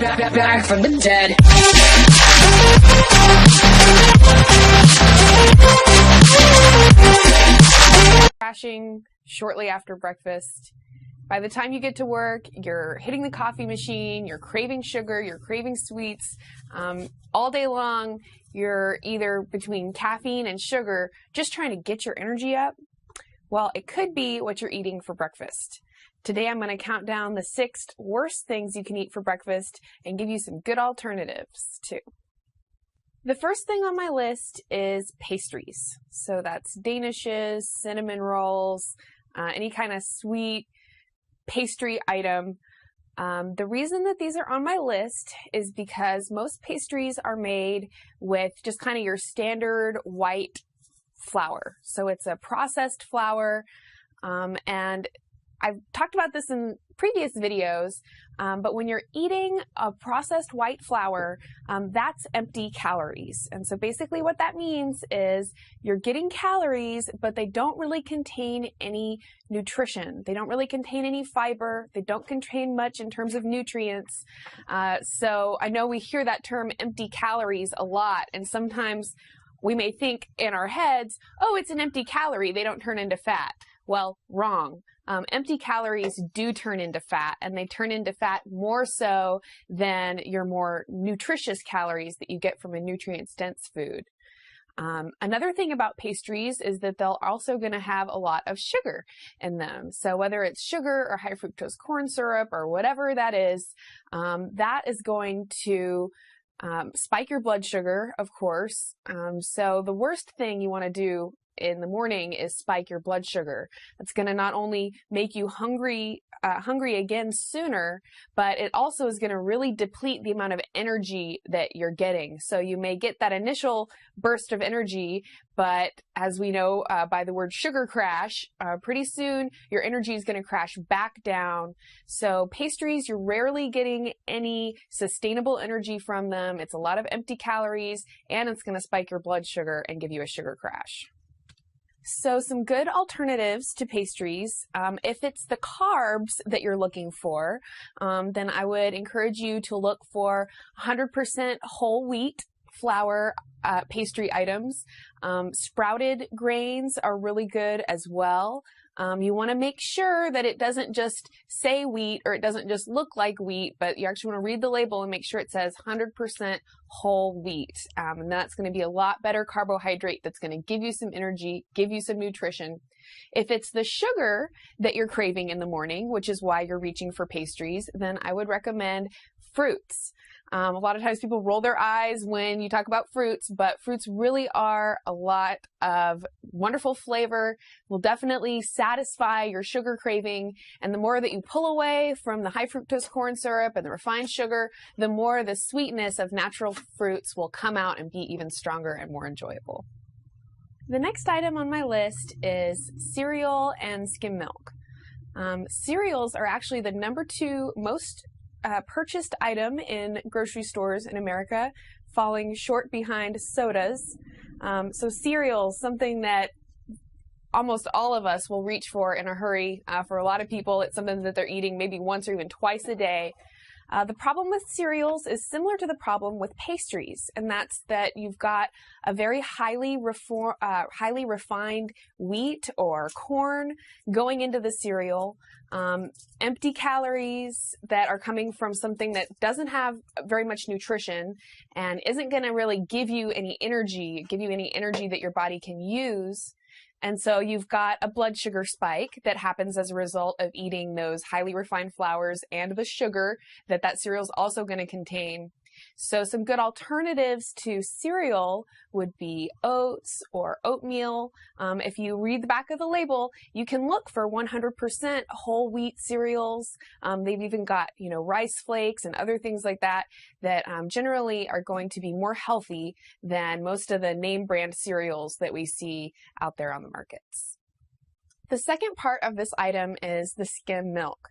Back from the dead. Crashing shortly after breakfast. By the time you get to work, you're hitting the coffee machine, you're craving sugar, you're craving sweets. All day long, you're either between caffeine and sugar, just trying to get your energy up. Well, it could be what you're eating for breakfast. Today, I'm going to count down the 6 worst things you can eat for breakfast and give you some good alternatives, too. The first thing on my list is pastries. So that's danishes, cinnamon rolls, any kind of sweet pastry item. The reason that these are on my list is because most pastries are made with just kind of your standard white flour. So it's a processed flour, and I've talked about this in previous videos, but when you're eating a processed white flour, that's empty calories. And so basically what that means is you're getting calories, but they don't really contain any nutrition. They don't really contain any fiber. They don't contain much in terms of nutrients. So I know we hear that term empty calories a lot, and sometimes we may think in our heads, oh, it's an empty calorie, they don't turn into fat. Well, wrong. Empty calories do turn into fat, and they turn into fat more so than your more nutritious calories that you get from a nutrient-dense food. Another thing about pastries is that they're also going to have a lot of sugar in them. So whether it's sugar or high fructose corn syrup or whatever that is going to spike your blood sugar, of course. So the worst thing you want to do in the morning is spike your blood sugar. It's going to not only make you hungry again sooner, but it also is going to really deplete the amount of energy that you're getting. So you may get that initial burst of energy, but as we know by the word sugar crash, pretty soon your energy is going to crash back down. So pastries, you're rarely getting any sustainable energy from them. It's a lot of empty calories, and it's going to spike your blood sugar and give you a sugar crash. So some good alternatives to pastries. If it's the carbs that you're looking for, then I would encourage you to look for 100% whole wheat flour pastry items. Sprouted grains are really good as well. You want to make sure that it doesn't just say wheat or it doesn't just look like wheat, but you actually want to read the label and make sure it says 100% whole wheat. And that's going to be a lot better carbohydrate that's going to give you some energy, give you some nutrition. If it's the sugar that you're craving in the morning, which is why you're reaching for pastries, then I would recommend fruits. A lot of times people roll their eyes when you talk about fruits, but fruits really are a lot of wonderful flavor, will definitely satisfy your sugar craving, and the more that you pull away from the high fructose corn syrup and the refined sugar, the more the sweetness of natural fruits will come out and be even stronger and more enjoyable. The next item on my list is cereal and skim milk. Cereals are actually the number 2 most purchased item in grocery stores in America, falling short behind sodas. So cereals, something that almost all of us will reach for in a hurry. For a lot of people, it's something that they're eating maybe once or even twice a day. The problem with cereals is similar to the problem with pastries, and that's that you've got a very highly refined wheat or corn going into the cereal, empty calories that are coming from something that doesn't have very much nutrition and isn't going to really give you any energy that your body can use. And so you've got a blood sugar spike that happens as a result of eating those highly refined flours and the sugar that cereal is also going to contain. So some good alternatives to cereal would be oats or oatmeal. If you read the back of the label, you can look for 100% whole wheat cereals. They've even got, rice flakes and other things like that generally are going to be more healthy than most of the name brand cereals that we see out there on the markets. The second part of this item is the skim milk.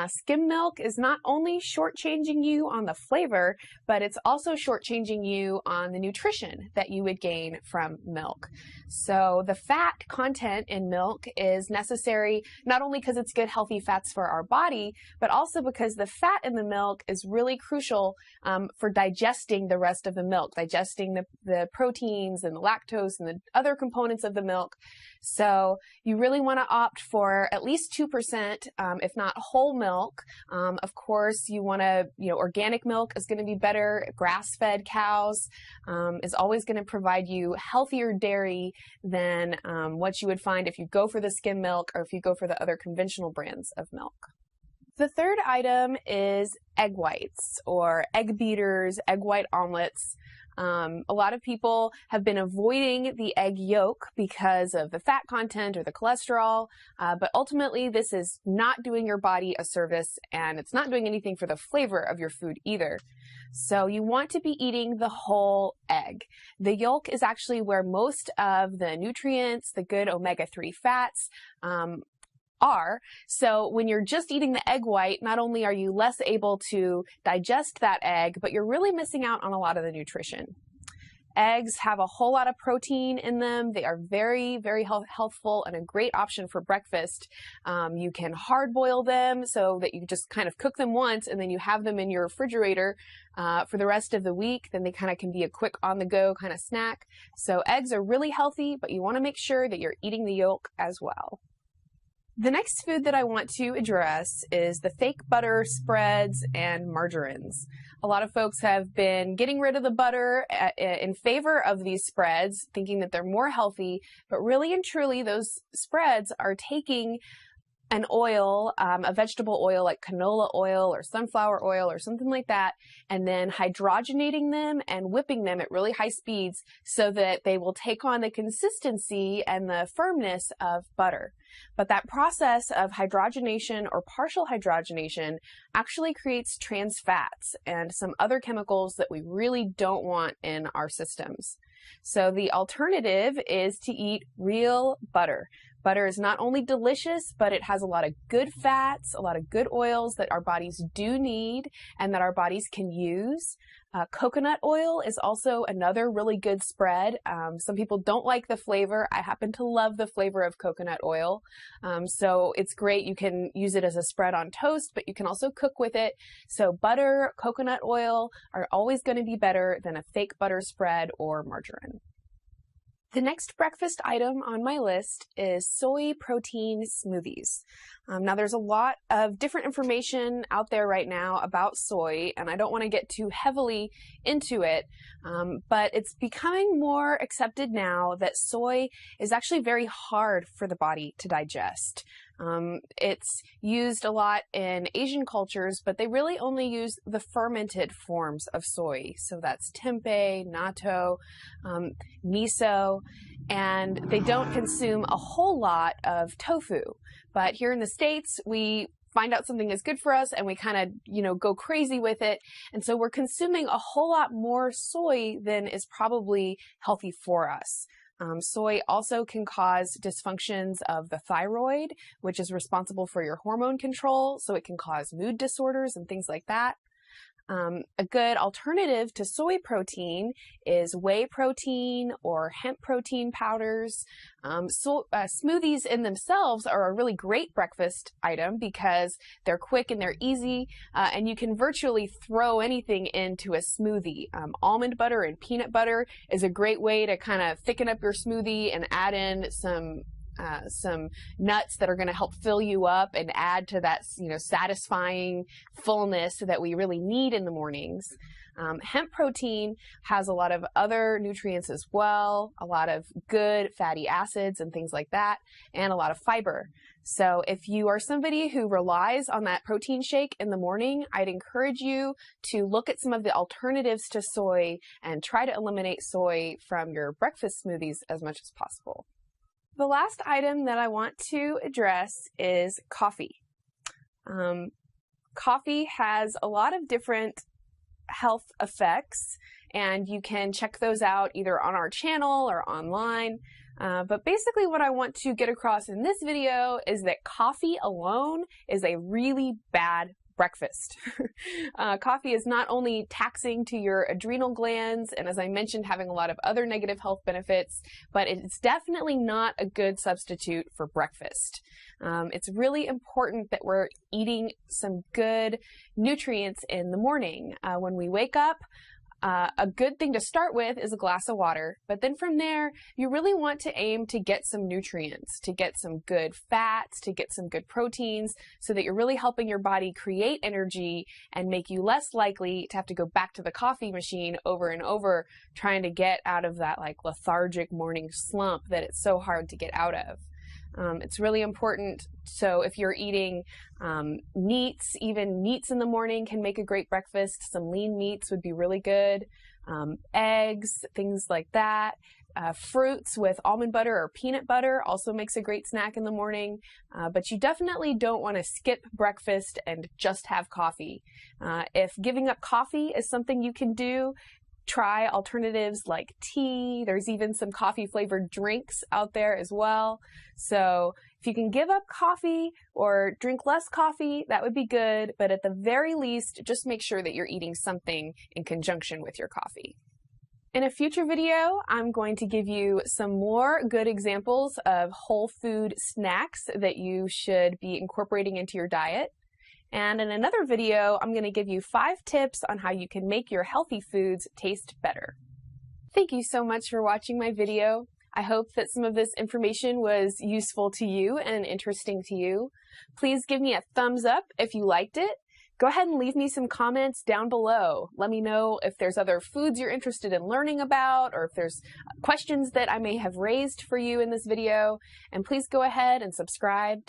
Skim milk is not only shortchanging you on the flavor, but it's also shortchanging you on the nutrition that you would gain from milk. So the fat content in milk is necessary not only because it's good, healthy fats for our body, but also because the fat in the milk is really crucial for digesting the rest of the milk, digesting the proteins and the lactose and the other components of the milk. So you really want to opt for at least 2%, if not whole milk. Of course, you want to, organic milk is going to be better. Grass-fed cows is always going to provide you healthier dairy than what you would find if you go for the skim milk or if you go for the other conventional brands of milk. The third item is egg whites or egg beaters, egg white omelets. A lot of people have been avoiding the egg yolk because of the fat content or the cholesterol, but ultimately this is not doing your body a service and it's not doing anything for the flavor of your food either. So you want to be eating the whole egg. The yolk is actually where most of the nutrients, the good omega-3 fats, are. So when you're just eating the egg white, not only are you less able to digest that egg, but you're really missing out on a lot of the nutrition. Eggs have a whole lot of protein in them. They are very, very healthful and a great option for breakfast. You can hard boil them so that you just kind of cook them once and then you have them in your refrigerator for the rest of the week. Then they kind of can be a quick on-the-go kind of snack. So eggs are really healthy, but you want to make sure that you're eating the yolk as well. The next food that I want to address is the fake butter spreads and margarines. A lot of folks have been getting rid of the butter in favor of these spreads, thinking that they're more healthy, but really and truly those spreads are taking an oil, a vegetable oil like canola oil or sunflower oil or something like that, and then hydrogenating them and whipping them at really high speeds so that they will take on the consistency and the firmness of butter. But that process of hydrogenation or partial hydrogenation actually creates trans fats and some other chemicals that we really don't want in our systems. So the alternative is to eat real butter. Butter is not only delicious, but it has a lot of good fats, a lot of good oils that our bodies do need and that our bodies can use. Coconut oil is also another really good spread. Some people don't like the flavor. I happen to love the flavor of coconut oil. So it's great. You can use it as a spread on toast, but you can also cook with it. So butter, coconut oil are always going to be better than a fake butter spread or margarine. The next breakfast item on my list is soy protein smoothies. Now there's a lot of different information out there right now about soy, and I don't want to get too heavily into it, but it's becoming more accepted now that soy is actually very hard for the body to digest. It's used a lot in Asian cultures, but they really only use the fermented forms of soy. So that's tempeh, natto, miso, and they don't consume a whole lot of tofu. But here in the States, we find out something is good for us and we kind of, go crazy with it. And so we're consuming a whole lot more soy than is probably healthy for us. Soy also can cause dysfunctions of the thyroid, which is responsible for your hormone control. So it can cause mood disorders and things like that. A good alternative to soy protein is whey protein or hemp protein powders. Smoothies in themselves are a really great breakfast item because they're quick and they're easy, and you can virtually throw anything into a smoothie. Almond butter and peanut butter is a great way to kind of thicken up your smoothie and add in some nuts that are going to help fill you up and add to that, satisfying fullness that we really need in the mornings. Hemp protein has a lot of other nutrients as well, a lot of good fatty acids and things like that, and a lot of fiber. So if you are somebody who relies on that protein shake in the morning, I'd encourage you to look at some of the alternatives to soy and try to eliminate soy from your breakfast smoothies as much as possible. The last item that I want to address is coffee. Coffee has a lot of different health effects, and you can check those out either on our channel or online. But basically what I want to get across in this video is that coffee alone is a really bad breakfast. Coffee is not only taxing to your adrenal glands, and as I mentioned, having a lot of other negative health benefits, but it's definitely not a good substitute for breakfast. It's really important that we're eating some good nutrients in the morning. When we wake up, a good thing to start with is a glass of water, but then from there, you really want to aim to get some nutrients, to get some good fats, to get some good proteins, so that you're really helping your body create energy and make you less likely to have to go back to the coffee machine over and over, trying to get out of that like lethargic morning slump that it's so hard to get out of. It's really important. So if you're eating meats, even meats in the morning can make a great breakfast. Some lean meats would be really good. Eggs, things like that. Fruits with almond butter or peanut butter also makes a great snack in the morning. But you definitely don't want to skip breakfast and just have coffee. If giving up coffee is something you can do, try alternatives like tea. There's even some coffee flavored drinks out there as well. So if you can give up coffee or drink less coffee, that would be good. But at the very least, just make sure that you're eating something in conjunction with your coffee. In a future video, I'm going to give you some more good examples of whole food snacks that you should be incorporating into your diet. And in another video, I'm going to give you 5 tips on how you can make your healthy foods taste better. Thank you so much for watching my video. I hope that some of this information was useful to you and interesting to you. Please give me a thumbs up if you liked it. Go ahead and leave me some comments down below. Let me know if there's other foods you're interested in learning about, or if there's questions that I may have raised for you in this video. And please go ahead and subscribe.